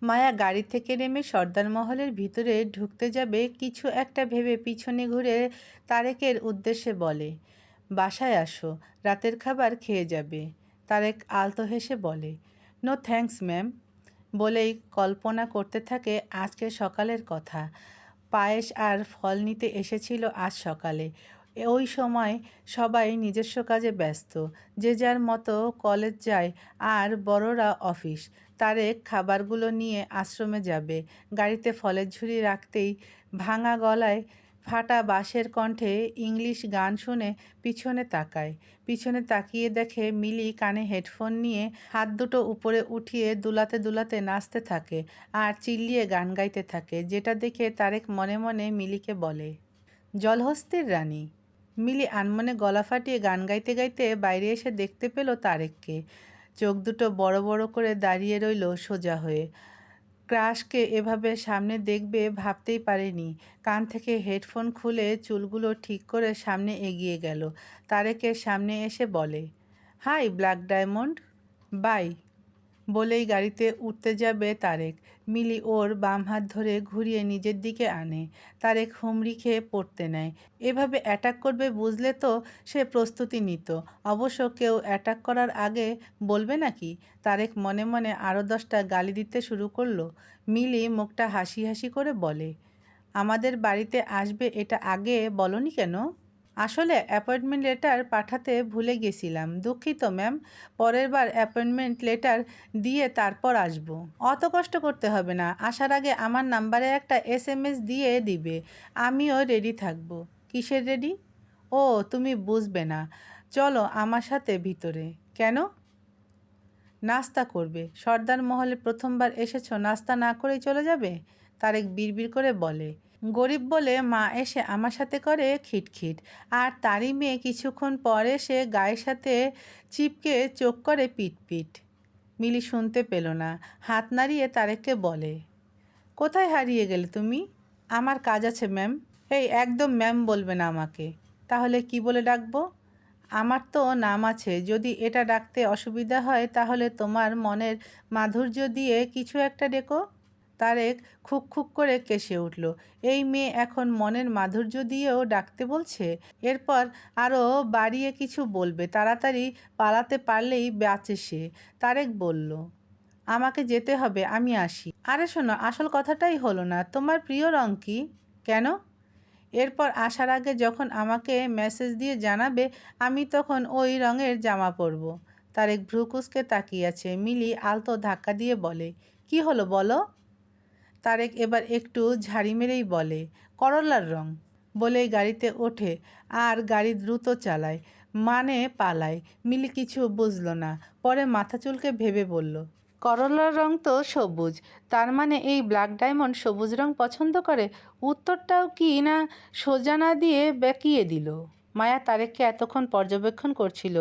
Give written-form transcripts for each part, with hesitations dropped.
মায়া গাড়ি থেকে নেমে সর্দার মহলের ভিতরে ঢুকতে যাবে, কিছু একটা ভেবে পিছনে ঘুরে তারেকের উদ্দেশ্যে বলে, বাসায় আসো, রাতের খাবার খেয়ে যাবে। তারেক আলতো হেসে বলে, নো থ্যাঙ্কস ম্যাম। বলেই কল্পনা করতে থাকে আজকে সকালের কথা। পায়েস আর ফল নিতে এসেছিল আজ সকালে। ওই সময় সবাই নিজস্ব কাজে ব্যস্ত, যে যার মতো কলেজ যায় আর বড়রা অফিস। তারেক খাবারগুলো নিয়ে আশ্রমে যাবে। গাড়িতে ফলের ঝুড়ি রাখতেই ভাঙা গলায় ফাটা বাঁশের কণ্ঠে ইংলিশ গান শুনে পিছনে তাকায়। পিছনে তাকিয়ে দেখে মিলি কানে হেডফোন নিয়ে হাত দুটো উপরে উঠিয়ে দুলাতে দুলাতে নাচতে থাকে আর চিল্লিয়ে গান গাইতে থাকে, যেটা দেখে তারেক মনে মনে মিলিকে বলে, জলহস্তির রানী। মিলি আনমনে গলা ফাটিয়ে গান গাইতে গাইতে বাইরে এসে দেখতে পেল তারেককে। চোখ দুটো বড় বড় করে দাঁড়িয়ে রইল সোজা হয়ে। ক্রাশকে এভাবে সামনে দেখবে ভাবতেই পারেনি। কান থেকে হেডফোন খুলে চুলগুলো ঠিক করে সামনে এগিয়ে গেল। তারেকের সামনে এসে বলে, হাই ব্ল্যাক ডায়মন্ড। বাই। বলেই গাড়িতে উঠতে যাবে তারেক। মিলি ওর বাম হাত ধরে ঘুরিয়ে নিজের দিকে আনে। তারেক হুমড়ি খেয়ে পড়তে নেয়। এভাবে অ্যাটাক করবে বুঝলে তো সে প্রস্তুতি নিত। অবশ্য কেউ অ্যাটাক করার আগে বলবে নাকি? তারেক মনে মনে আরও 10টা গালি দিতে শুরু করলো। মিলি মুখটা হাসি হাসি করে বলে, আমাদের বাড়িতে আসবে এটা আগে বলনি কেন? আসলে অ্যাপয়েন্টমেন্ট লেটার পাঠাতে ভুলে গেছিলাম, দুঃখিত ম্যাম। পরের বার অ্যাপয়েন্টমেন্ট লেটার দিয়ে তারপর আসব। অত কষ্ট করতে হবে না, আসার আগে আমার নাম্বারে একটা এসএমএস দিয়ে দিবে, আমিও রেডি থাকব। কিসের রেডি? ও, তুমি বুঝবে না। চলো আমার সাথে ভিতরে। কেন? নাস্তা করবে। সর্দার মহলে প্রথমবার এসেছো, নাস্তা না করেই চলে যাবে? তারেক বিড়বিড় করে বলে, গরিব বলে মা এসে আমার সাথে করে খিটখিট, আর তারই মেয়ে কিছুক্ষণ পরে সে গায়ের সাথে চিপকে চোখ করে পিটপিট। মিলি শুনতে পেল না, হাত নাড়িয়ে তারেককে বলে, কোথায় হারিয়ে গেলে তুমি? আমার কাজ আছে ম্যাম। এই একদম ম্যাম বলবে না আমাকে। তাহলে কি বলে ডাকবো? আমার তো নাম আছে, যদি এটা ডাকতে অসুবিধা হয় তাহলে তোমার মনের মাধুর্য দিয়ে কিছু একটা ডেকো। তারেক খুক খুক করে কেসে উঠল। এই মেয়ে এখন মনের মাধুর্য দিয়েও ডাকতে বলছে। এরপর আরও বাড়িয়ে কিছু বলবে, তাড়াতাড়ি পালাতে পারলেই বাঁচে সে। তারেক বলল, আমাকে যেতে হবে, আমি আসি। আরে শোনো, আসল কথাটাই হলো না, তোমার প্রিয় রং কী? কেন? এরপর আসার আগে যখন আমাকে মেসেজ দিয়ে জানাবে, আমি তখন ওই রঙের জামা পরব। তারেক ভ্রু কুঁচকে তাকিয়ে আছে। মিলি আলতো ধাক্কা দিয়ে বলে, কি হলো বলো? তারেক এবার একটু ঝাড়ি মেরেই বলে, করলার রং। বলেই গাড়িতে ওঠে আর গাড়ি দ্রুত চালায়, মানে পালায়। মিলি কিছু বুঝল না, পরে মাথা চুলকে ভেবে বলল, করলার রং তো সবুজ, তার মানে এই ব্ল্যাক ডায়মন্ড সবুজ রং পছন্দ করে। উত্তরটাও কি না সোজা না দিয়ে বেঁকিয়ে দিল। মায়া তারেককে এতক্ষণ পর্যবেক্ষণ করছিল,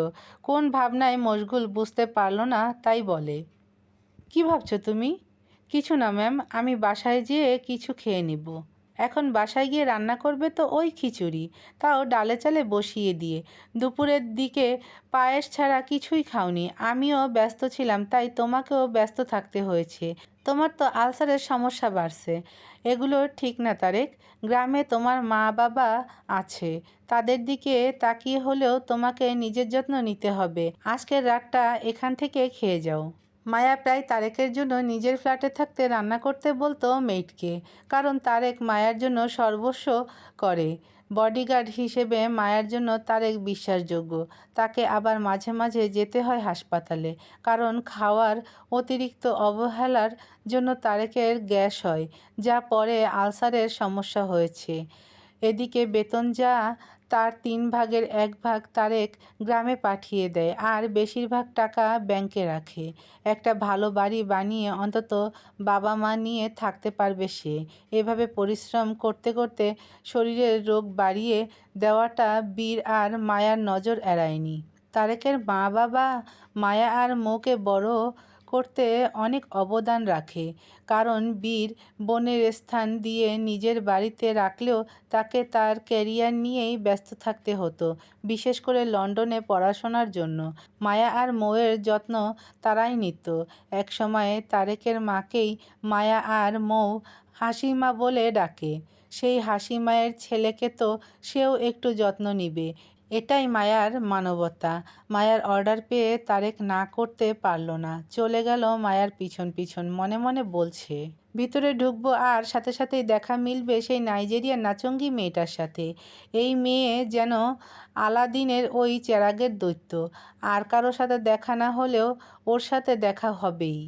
কোন ভাবনায় মশগুল বুঝতে পারল না, তাই বলে, কি ভাবছো তুমি? কিছু না ম্যাম, আমি বাসায় যেয়ে কিছু খেয়ে নিব। এখন বাসায় গিয়ে রান্না করবে তো ওই খিচুড়ি, তাও ডালে চালে বসিয়ে দিয়ে। দুপুরের দিকে পায়েস ছাড়া কিছুই খাওনি। আমিও ব্যস্ত ছিলাম, তাই তোমাকেও ব্যস্ত থাকতে হয়েছে। তোমার তো আলসারের সমস্যা বাড়ছে। এগুলো ঠিক না তারেক। গ্রামে তোমার মা বাবা আছে, তাদের দিকে তাকিয়ে হলেও তোমাকে নিজের যত্ন নিতে হবে। আজকের রাতটা এখান থেকে খেয়ে যাও। মায়া প্রায় তারেকের জন্য নিজের ফ্ল্যাটে থাকতে রান্না করতে বলতো মেইডকে, কারণ তারেক মায়ার জন্য সর্বস্ব করে। বডিগার্ড হিসেবে মায়ার জন্য তারেক বিশ্বাসযোগ্য। তাকে আবার মাঝে মাঝে যেতে হয় হাসপাতালে, কারণ খাওয়ার অতিরিক্ত অবহেলার জন্য তারেকের গ্যাস হয়, যা পরে আলসারের সমস্যা হয়েছে। এদিকে বেতন যা তার 3 ভাগের 1 ভাগ তারেক গ্রামে পাঠিয়ে দেয়, আর বেশিরভাগ টাকা ব্যাংকে রাখে। একটা ভালো বাড়ি বানিয়ে অন্তত বাবা মা নিয়ে থাকতে পারবে সে। এভাবে পরিশ্রম করতে করতে শরীরের রোগ বাড়িয়ে দেওয়াটা বীর আর মায়ার নজর এড়ায়নি। তারেকের মা বাবা মায়া আর মৌকে বড় করতে অনেক অবদান রাখে, কারণ বীর বোনের স্থান দিয়ে নিজের বাড়িতে রাখলেও তাকে তার ক্যারিয়ার নিয়েই ব্যস্ত থাকতে হতো, বিশেষ করে লন্ডনে পড়াশোনার জন্য। মায়া আর মৌয়ের যত্ন তারাই নিত। এক সময়ে তারেকের মাকেই মায়া আর মৌ হাসিমা বলে ডাকে। সেই হাসিমায়ের ছেলেকে তো সেও একটু যত্ন নিবে, এটাই মায়ার মানবতা। মায়ার অর্ডার পেয়ে তারেক না করতে পারল না, চলে গেল মায়ার পিছন পিছন, মনে মনে বলছে ভিতরে ঢুকবো আর সাথে সাথেই দেখা মিলবে সেই নাইজেরিয়ার নাচঙ্গি মেয়েটার সাথে। এই মেয়ে যেন আলাদিনের ওই চেরাগের দৈত্য, আর কারো সাথে দেখা না হলেও ওর সাথে দেখা হবেই।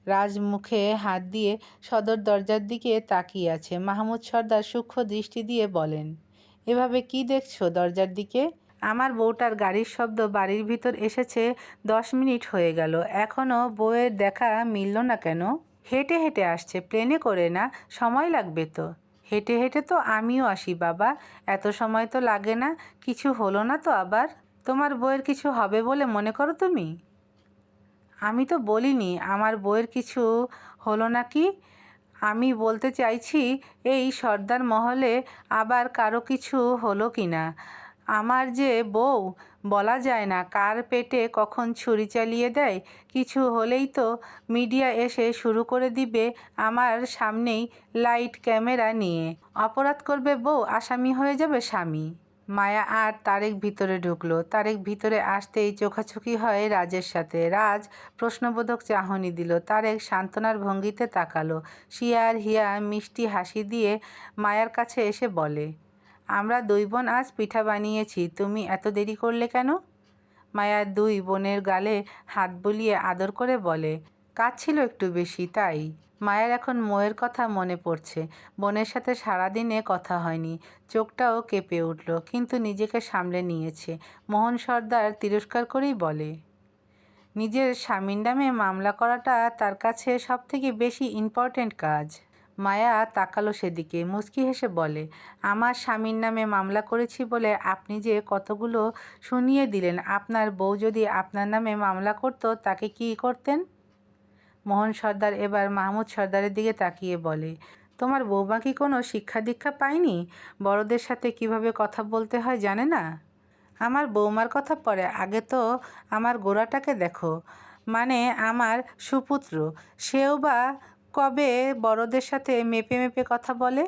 রাজ মুখে হাত দিয়ে সদর দরজার দিকে তাকিয়ে আছে। মাহমুদ সর্দার সূক্ষ্ম দৃষ্টি দিয়ে বলেন, এভাবে কি দেখছো দরজার দিকে? আমার বউটার গাড়ির শব্দ বাড়ির ভিতর এসেছে 10 মিনিট হয়ে গেল, এখনও বউয়ের দেখা মিলল না কেন? হেঁটে হেঁটে আসছে, প্লেনে করে না, সময় লাগবে তো। হেঁটে হেঁটে তো আমিও আসি বাবা, এত সময় তো লাগে না। কিছু হলো না তো আবার? তোমার বউয়ের কিছু হবে বলে মনে করো তুমি? আমি তো বলিনি আমার বউয়ের কিছু হলো নাকি। আমি বলতে চাইছি এই সর্দার মহলে আবার কারো কিছু হলো কি না। আমার যে বউ, বলা যায় না কার পেটে কখন ছুরি চালিয়ে দেয়। কিছু হলেই তো মিডিয়া এসে শুরু করে দিবে আমার সামনেই লাইট ক্যামেরা নিয়ে। অপরাধ করবে বউ, আসামি হয়ে যাবে স্বামী। মায়া আর তারেক ভিতরে ঢুকলো। তারেক ভিতরে আসতেই চোখাচোখি হয় রাজের সাথে। রাজ প্রশ্নবোধক চাহনি দিল। তারেক সান্ত্বনার ভঙ্গিতে তাকালো। শিয়া আর হিয়া মিষ্টি হাসি দিয়ে মায়ার কাছে এসে বলে, আমরা দুই বোন আজ পিঠা বানিয়েছি, তুমি এত দেরি করলে কেন? মায়ার দুই বোনের গালে হাত বুলিয়ে আদর করে বলে, কাজ ছিল একটু বেশি তাই। মায়ের এখন মৌয়ের কথা মনে পড়ছে। বোনের সাথে সারাদিনে কথা হয়নি, চোখটাও কেঁপে উঠল, কিন্তু নিজেকে সামলে নিয়েছে। মোহন সর্দার তিরস্কার করেই বলে, নিজের স্বামীর নামে মামলা করাটা তার কাছে সবথেকে বেশি ইম্পর্ট্যান্ট কাজ। মায়া তাকালো সেদিকে, মুচকি হেসে বলে, আমার স্বামীর নামে মামলা করেছি বলে আপনি যে কতগুলো শুনিয়ে দিলেন। আপনার বউ যদি আপনার নামে মামলা করতো তাকে কি করতেন? মোহন সর্দার এবার মাহমুদ সর্দারের দিকে তাকিয়ে বলে, তোমার বৌমা কি কোনো শিক্ষা দীক্ষা পায়নি? বড়দের সাথে কিভাবে কথা বলতে হয় জানে না? আমার বৌমার কথা পরে, আগে তো আমার গোড়াটাকে দেখো, মানে আমার সুপুত্র, সেও বা কবে বড়দের সাথে মেপে মেপে কথা বলে?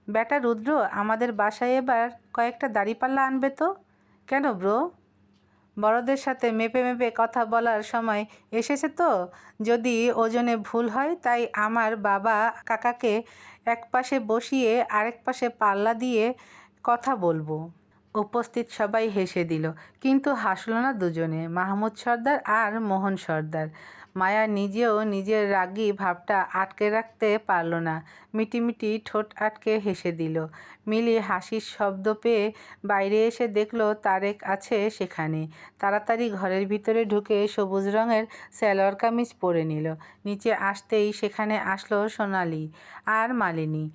বেটা রুদ্র, আমাদের বাসায় এবার কয়েকটা দাড়িপাল্লা আনবে তো। কেন ব্রো? বড়দের সাথে মেপে মেপে কথা বলার সময় এসেছে তো। যদি ওজনে ভুল হয়, তাই আমার বাবা কাকাকে এক পাশে বসিয়ে আরেক পাশে পাল্লা দিয়ে কথা বলবো। উপস্থিত সবাই হেসে দিল, কিন্তু হাসল না দুজনে, মাহমুদ সর্দার আর মোহন সর্দার। মায়া নিজেও নিজের রাগী ভাবটা আটকে রাখতে পারল না, মিটিমিটি ঠোঁট আটকে হেসে দিল। মিলি হাসির শব্দ পেয়ে বাইরে এসে দেখল তারেক আছে সেখানে। তাড়াতাড়ি ঘরের ভিতরে ঢুকে সবুজ রঙের সালোয়ার কামিজ পরে নিল। নিচে আসতেই সেখানে আসলো সোনালি আর মালিনী।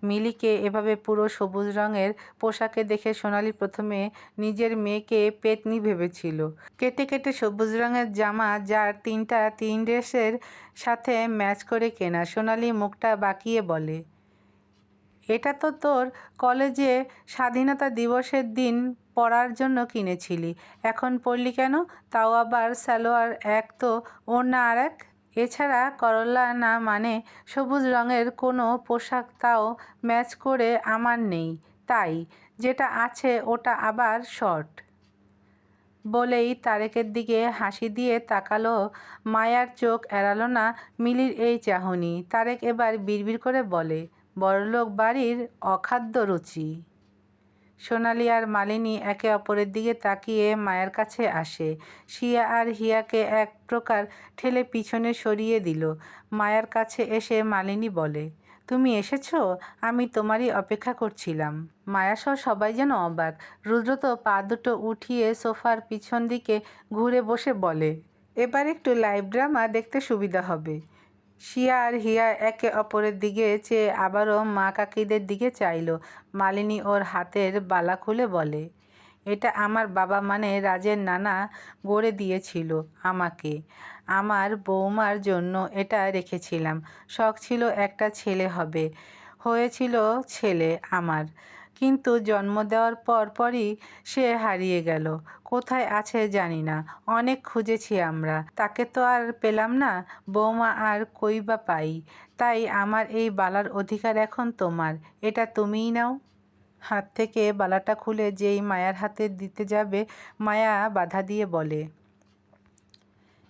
মিলিকে এভাবে পুরো সবুজ রঙের পোশাকে দেখে সোনালি প্রথমে নিজের মেয়েকে পেতনি ভেবেছিল। কেটে কেটে সবুজ রঙের জামা, যার তিনটা তিন ড্রেসের সাথে ম্যাচ করে কেনা। সোনালি মুখটা বাঁকিয়ে বলে, এটা তো তোর কলেজে স্বাধীনতা দিবসের দিন পরার জন্য কিনেছিলি, এখন পরলি কেন? তাও আবার সালোয়ার এক, তো ওড়না আর এক। এছাড়া করলা না, মানে সবুজ রঙের কোনো পোশাক তাও ম্যাচ করে আমার নেই, তাই যেটা আছে ওটা আবার শর্ট। বলেই তারেকের দিকে হাসি দিয়ে তাকালো। মায়ার চোখ এড়ালো না মিলির এই চাহনি। তারেক এবার বিড়বিড় করে বলে, বড়লোক বাড়ির অখাদ্য রুচি। সোনালি আর মালিনী একে অপরের দিকে তাকিয়ে মায়ের কাছে আসে। শিয়া আর হিয়াকে এক প্রকার ঠেলে পিছনে সরিয়ে দিল। মায়ার কাছে এসে মালিনী বলে, তুমি এসেছো, আমি তোমারই অপেক্ষা করছিলাম। মায়াসহ সবাই যেন অবাক। রুদ্র তো পা দুটো উঠিয়ে সোফার পিছন দিকে ঘুরে বসে বলে, এবার একটু লাইভ ড্রামা দেখতে সুবিধা হবে। শিয়া আর হিয়া একে অপরের দিকে চেয়ে আবারও মা কাকিদের দিকে চাইল। মালিনী ওর হাতের বালা খুলে বলে, এটা আমার বাবা মানে রাজের নানা গড়ে দিয়েছিল আমাকে। আমার বৌমার জন্য এটা রেখেছিলাম। শখ ছিল একটা ছেলে হবে। হয়েছিল ছেলে আমার। কিন্তু জন্ম দেওয়ার পরই সে হারিয়ে গেল। কোথায় আছে জানি না। অনেক খুঁজেছি আমরা। তাকে তো আর পেলাম না। বৌমা আর কই বা পাই। তাই আমার এই বালার অধিকার এখন তোমার। এটা তুমিই নাও। হাত থেকে বালাটা খুলে যেই মায়ার হাতে দিতে যাবে, মায়া বাধা দিয়ে বলে,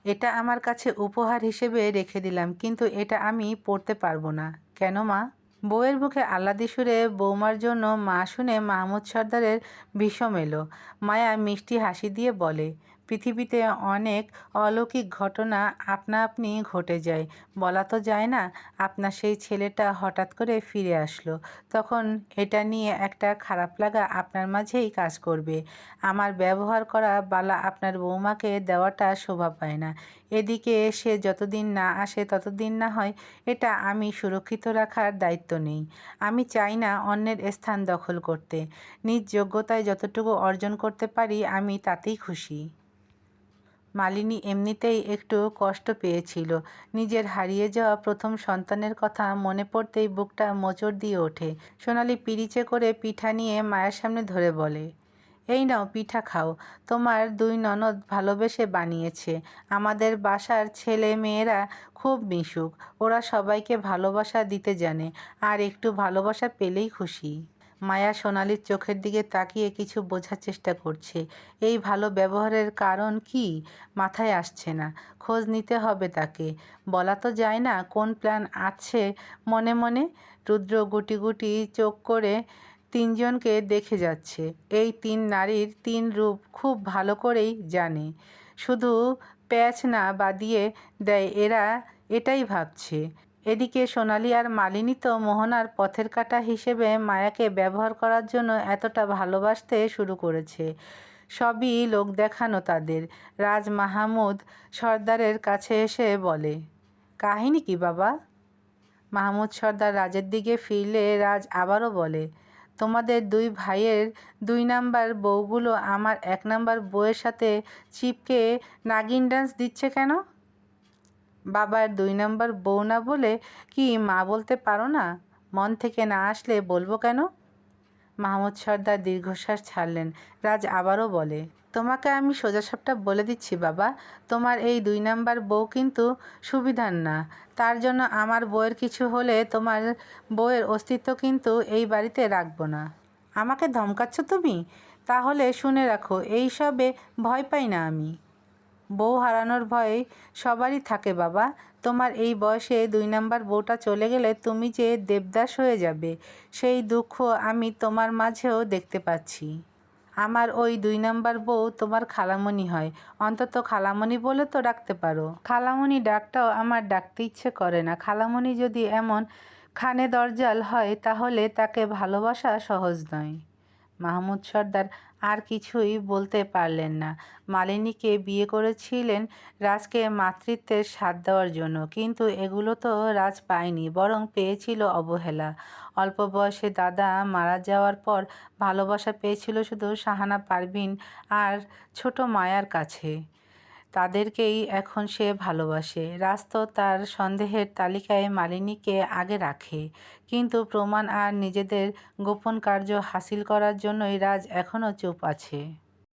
এটা আমার কাছে উপহার হিসেবে রেখে দিলাম, কিন্তু এটা আমি পড়তে পারবো না। কেন মা? বউয়ের মুখে আহ্লাদি সুরে বৌমার জন্য মা শুনে মাহমুদ সর্দারের বিষম এলো। মায়া মিষ্টি হাসি দিয়ে বলে, পৃথিবীতে অনেক অলৌকিক ঘটনা আপনা আপনি ঘটে যায়। বলা তো যায় না আপনার সেই ছেলেটা হঠাৎ করে ফিরে আসলো, তখন এটা নিয়ে একটা খারাপ লাগা আপনার মাঝেই কাজ করবে। আমার ব্যবহার করা বালা আপনার বৌমাকে দেওয়াটা শোভা পায় না। এদিকে সে যতদিন না আসে ততদিন না হয় এটা আমি সুরক্ষিত রাখার দায়িত্ব নেই। আমি চাই না অন্যের স্থান দখল করতে। নিজ যোগ্যতায় যতটুকু অর্জন করতে পারি আমি তাতেই খুশি। মালিনী এমনিতেই একটু কষ্ট পেয়েছিল। নিজের হারিয়ে যাওয়া প্রথম সন্তানের কথা মনে পড়তেই বুকটা মোচড় দিয়ে ওঠে। সোনালি পিরিচে করে পিঠা নিয়ে মায়ের সামনে ধরে বলে, এই নাও পিঠা খাও। তোমার দুই ননদ ভালোবেসে বানিয়েছে। আমাদের বাসার ছেলে মেয়েরা খুব মিশুক। ওরা সবাইকে ভালোবাসা দিতে জানে, আর একটু ভালোবাসা পেলেই খুশি। মায়া সোনালির চোখের দিকে তাকিয়ে কিছু বোঝার চেষ্টা করছে। এই ভালো ব্যবহারের কারণ কি মাথায় আসছে না। খোঁজ নিতে হবে তাকে। বলা তো যায় না কোন প্ল্যান আছে মনে মনে। রুদ্র গুটি গুটি চোখ করে তিনজনকে দেখে যাচ্ছে। এই তিন নারীর তিন রূপ খুব ভালো করেই জানে। শুধু প্যাচ না বাঁধিয়ে দেয় এরা, এটাই ভাবছে। এদিকে সোনালি আর মালিনী তো মোহনার পথের কাঁটা হিসেবে মায়াকে ব্যবহার করার জন্য এতটা ভালোবাসতে শুরু করেছে। সবই লোক দেখানো তাদের। রাজ মাহমুদ সর্দারের কাছে এসে বলে, কাহিনী কি বাবা? মাহমুদ সর্দার রাজের দিকে ফিরলে রাজ আবারও বলে, তোমাদের দুই ভাইয়ের 2 নাম্বার বউগুলো আমার 1 নাম্বার বউয়ের সাথে চিপকে নাগিন ডান্স দিচ্ছে কেন? বাবার 2 নাম্বার বউ না বলে কি মা বলতে পারো না? মন থেকে না আসলে বলবো কেন? মাহমুদ সর্দার দীর্ঘশ্বাস ছাড়লেন। রাজ আবারও বলে, তোমাকে আমি সোজাসাপটা বলে দিচ্ছি বাবা, তোমার এই 2 নাম্বার বউ কিন্তু সুবিধার না। তার জন্য আমার বউয়ের কিছু হলে তোমার বউয়ের অস্তিত্ব কিন্তু এই বাড়িতে রাখবো না। আমাকে ধমকাচ্ছ তুমি? তাহলে শুনে রাখো, এই সবে ভয় পাই না আমি। বউ হারানোর ভয় সবারই থাকে বাবা। তোমার এই বয়সে 2 নাম্বার বউটা চলে গেলে তুমি যে দেবদাস হয়ে যাবে, সেই দুঃখ আমি তোমার মাঝেও দেখতে পাচ্ছি। আমার ওই 2 নাম্বার বউ তোমার খালামণি হয়। অন্তত খালামণি বলে তো ডাকতে পারো। খালামণি ডাকটাও আমার ডাকতে ইচ্ছে করে না। খালামণি যদি এমন খানে দরজাল হয় তাহলে তাকে ভালোবাসা সহজ নয়। মাহমুদ সর্দার আর কিছুই বলতে পারলেন না। মালিনীকে বিয়ে করেছিলেন রাজকে মাতৃত্বের স্বাদ দেওয়ার জন্য, কিন্তু এগুলো তো রাজ পায়নি, বরং পেয়েছিল অবহেলা। অল্প বয়সে দাদা মারা যাওয়ার পর ভালোবাসা পেয়েছিল শুধু শাহানা পারভিন আর ছোট মায়ার কাছে। তাদেরকেই এখন সে ভালোবাসে। রাজ তো তার সন্দেহের তালিকায় মালিনীকে আগে রাখে, কিন্তু প্রমাণ আর নিজেদের গোপন কার্য হাসিল করার জন্যই রাজ এখনও চুপ আছে।